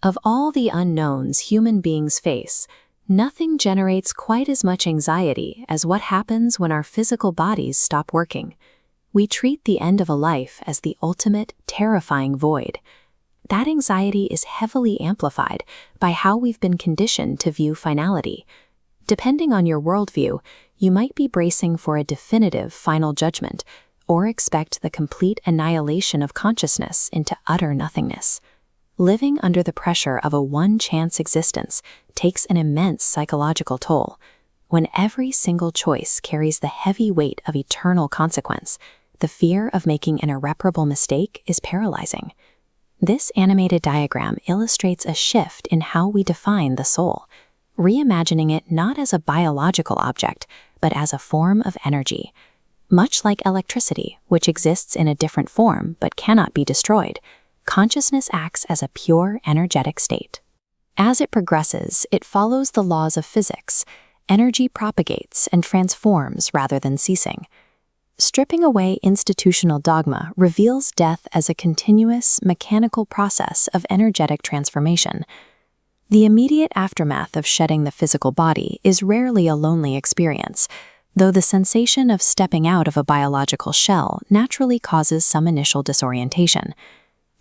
Of all the unknowns human beings face, nothing generates quite as much anxiety as what happens when our physical bodies stop working. We treat the end of a life as the ultimate, terrifying void. That anxiety is heavily amplified by how we've been conditioned to view finality. Depending on your worldview, you might be bracing for a definitive final judgment, or expect the complete annihilation of consciousness into utter nothingness. Living under the pressure of a one-chance existence takes an immense psychological toll. When every single choice carries the heavy weight of eternal consequence, the fear of making an irreparable mistake is paralyzing. This animated diagram illustrates a shift in how we define the soul, reimagining it not as a biological object, but as a form of energy. Much like electricity, which exists in a different form but cannot be destroyed, consciousness acts as a pure energetic state. As it progresses, it follows the laws of physics. Energy propagates and transforms rather than ceasing. Stripping away institutional dogma reveals death as a continuous, mechanical process of energetic transformation. The immediate aftermath of shedding the physical body is rarely a lonely experience, though the sensation of stepping out of a biological shell naturally causes some initial disorientation.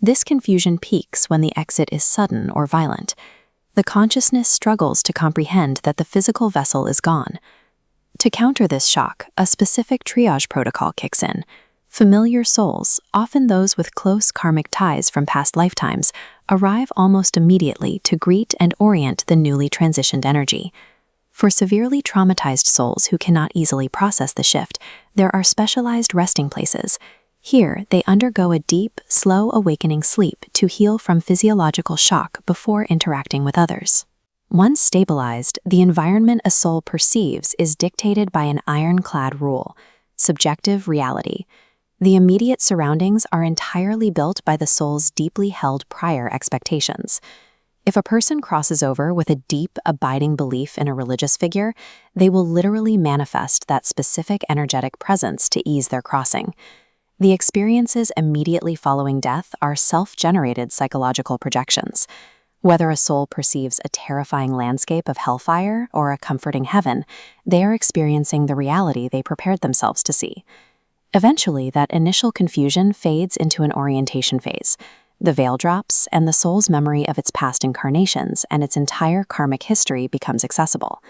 This confusion peaks when the exit is sudden or violent. The consciousness struggles to comprehend that the physical vessel is gone. To counter this shock, a specific triage protocol kicks in. Familiar souls, often those with close karmic ties from past lifetimes, arrive almost immediately to greet and orient the newly transitioned energy. For severely traumatized souls who cannot easily process the shift, there are specialized resting places. Here, they undergo a deep, slow awakening sleep to heal from physiological shock before interacting with others. Once stabilized, the environment a soul perceives is dictated by an ironclad rule: subjective reality. The immediate surroundings are entirely built by the soul's deeply held prior expectations. If a person crosses over with a deep, abiding belief in a religious figure, they will literally manifest that specific energetic presence to ease their crossing. The experiences immediately following death are self-generated psychological projections. Whether a soul perceives a terrifying landscape of hellfire or a comforting heaven, they are experiencing the reality they prepared themselves to see. Eventually, that initial confusion fades into an orientation phase. The veil drops, and the soul's memory of its past incarnations and its entire karmic history becomes accessible.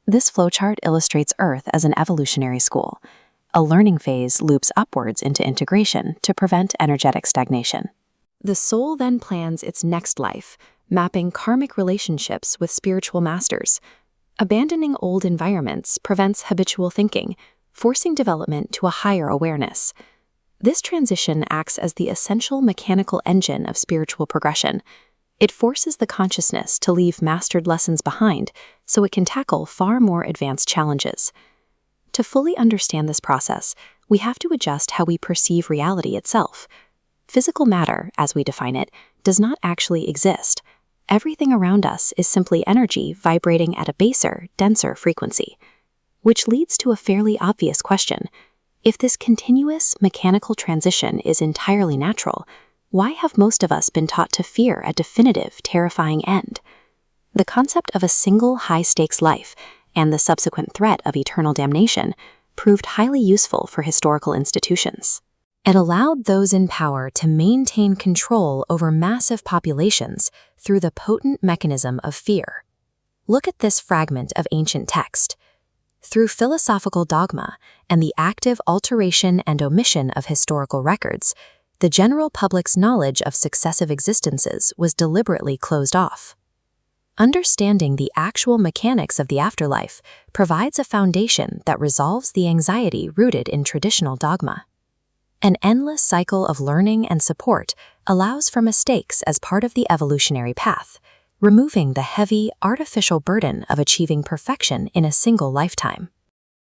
This flowchart illustrates Earth as an evolutionary school. A learning phase loops upwards into integration to prevent energetic stagnation. The soul then plans its next life, mapping karmic relationships with spiritual masters. Abandoning old environments prevents habitual thinking, forcing development to a higher awareness. This transition acts as the essential mechanical engine of spiritual progression. It forces the consciousness to leave mastered lessons behind so it can tackle far more advanced challenges. To fully understand this process, we have to adjust how we perceive reality itself. Physical matter, as we define it, does not actually exist. Everything around us is simply energy vibrating at a baser, denser frequency. Which leads to a fairly obvious question. If this continuous, mechanical transition is entirely natural, why have most of us been taught to fear a definitive, terrifying end? The concept of a single high-stakes life and the subsequent threat of eternal damnation proved highly useful for historical institutions. It allowed those in power to maintain control over massive populations through the potent mechanism of fear. Look at this fragment of ancient text. Through philosophical dogma and the active alteration and omission of historical records, the general public's knowledge of successive existences was deliberately closed off. Understanding the actual mechanics of the afterlife provides a foundation that resolves the anxiety rooted in traditional dogma. An endless cycle of learning and support allows for mistakes as part of the evolutionary path, removing the heavy, artificial burden of achieving perfection in a single lifetime.